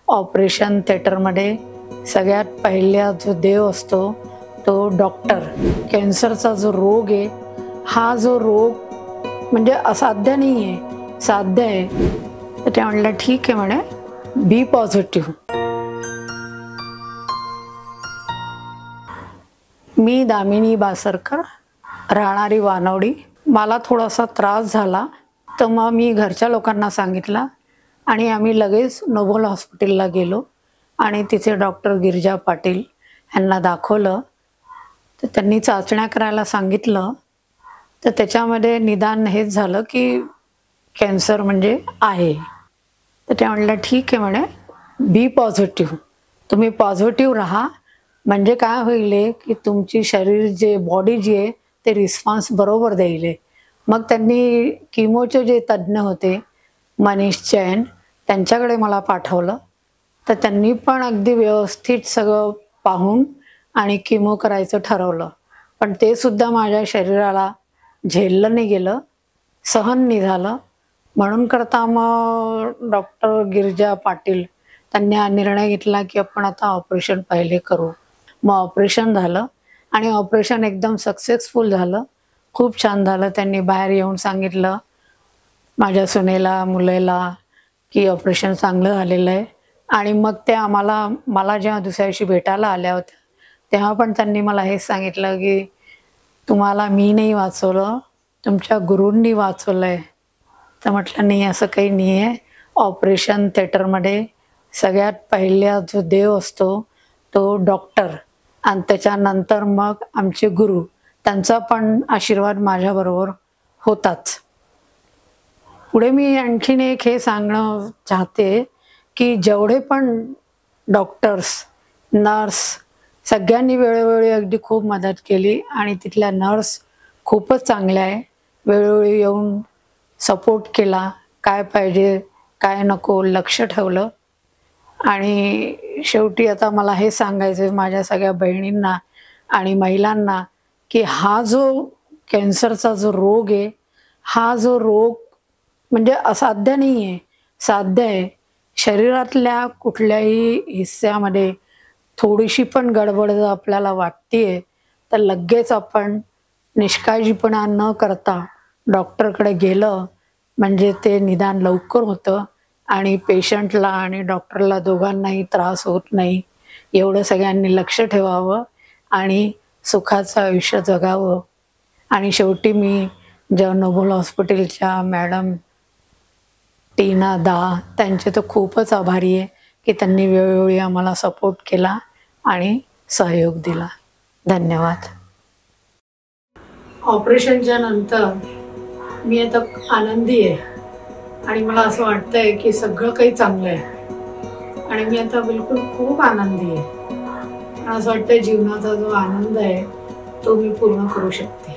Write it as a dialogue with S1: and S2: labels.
S1: Operation थिएटरमध्ये सगळ्यात पहिला जो देव असतो तो डॉक्टर. कॅन्सरचा जो रोग आहे हा जो रोग म्हणजे असाध्य नाही आहे, साध्य आहे. तर ते म्हणलं ठीक आहे म्हणे, बी पॉझिटिव्ह. मी दामिनी बासरकर, राहणारी वानवडी. मला थोडासा त्रास झाला तर मग मी घरच्या लोकांना सांगितलं आणि आम्ही लगेच नोबल हॉस्पिटलला गेलो आणि तिथे डॉक्टर गिरिजा पाटील यांना दाखवलं. तर त्यांनी चाचण्या करायला सांगितलं. तर त्याच्यामध्ये निदान हेच झालं की कॅन्सर म्हणजे आहे. तर ते म्हणलं ठीक आहे म्हणे, बी पॉझिटिव्ह, तुम्ही पॉझिटिव्ह राहा. म्हणजे काय होईल की तुमची शरीर जे बॉडी जी आहे ते रिस्पॉन्स बरोबर देईल. मग त्यांनी किमोचे जे तज्ज्ञ होते मनीष जैन त्यांच्याकडे मला पाठवलं. तर त्यांनी पण अगदी व्यवस्थित सगळं पाहून आणि किमो करायचं ठरवलं. पण ते सुद्धा माझ्या शरीराला झेललं नाही गेलं, सहन नाही झालं. म्हणून करता मग डॉक्टर गिरिजा पाटील त्यांनी हा निर्णय घेतला की आपण आता ऑपरेशन पहिले करू. मग ऑपरेशन झालं आणि ऑपरेशन एकदम सक्सेसफुल झालं, खूप छान झालं. त्यांनी बाहेर येऊन सांगितलं माझ्या सुनेला मुलेला की ऑपरेशन चांगलं झालेलं आहे. आणि मग ते मला जेव्हा दुसऱ्या दिवशी भेटायला आल्या होत्या तेव्हा पण त्यांनी मला हेच सांगितलं की तुम्हाला मी नाही वाचवलं, तुमच्या गुरूंनी वाचवलं आहे. तर म्हटलं नाही, असं काही नाही आहे. ऑपरेशन थिएटरमध्ये सगळ्यात पहिला जो देव असतो तो डॉक्टर आणि त्याच्यानंतर मग आमचे गुरु, त्यांचा पण आशीर्वाद माझ्याबरोबर होताच. पुढे मी आणखीन एक हे सांगणं चाहते की जेवढे पण डॉक्टर्स, नर्स सगळ्यांनी वेळोवेळी अगदी खूप मदत केली आणि तिथल्या नर्स खूपच चांगल्या आहे. वेळोवेळी येऊन सपोर्ट केला, काय पाहिजे काय नको लक्ष ठेवलं. आणि शेवटी आता मला हे सांगायचं आहे माझ्या सगळ्या बहिणींना आणि महिलांना की हा जो कॅन्सरचा जो रोग आहे हा जो रोग म्हणजे असाध्य नाही आहे, साध्य आहे. शरीरातल्या कुठल्याही हिस्स्यामध्ये थोडीशी पण गडबड जर आपल्याला वाटते तर लगेच आपण निष्काळजीपणा न करता डॉक्टरकडे गेलं म्हणजे ते निदान लवकर होतं आणि पेशंटला आणि डॉक्टरला दोघांनाही त्रास होत नाही. एवढं सगळ्यांनी लक्ष ठेवावं आणि सुखाचं आयुष्य जगावं. आणि शेवटी मी जेव्हा नोबल हॉस्पिटलच्या मॅडम टीना दा त्यांचे तर खूपच आभारी आहे की त्यांनी वेळोवेळी आम्हाला सपोर्ट केला आणि सहयोग दिला. धन्यवाद. ऑपरेशनच्या नंतर मी आता आनंदी आहे आणि मला असं वाटतंय की सगळं काही चांगलं आहे आणि मी आता बिलकुल खूप आनंदी आहे. असं वाटतंय जीवनाचा जो आनंद आहे तो मी पूर्ण करू शकते.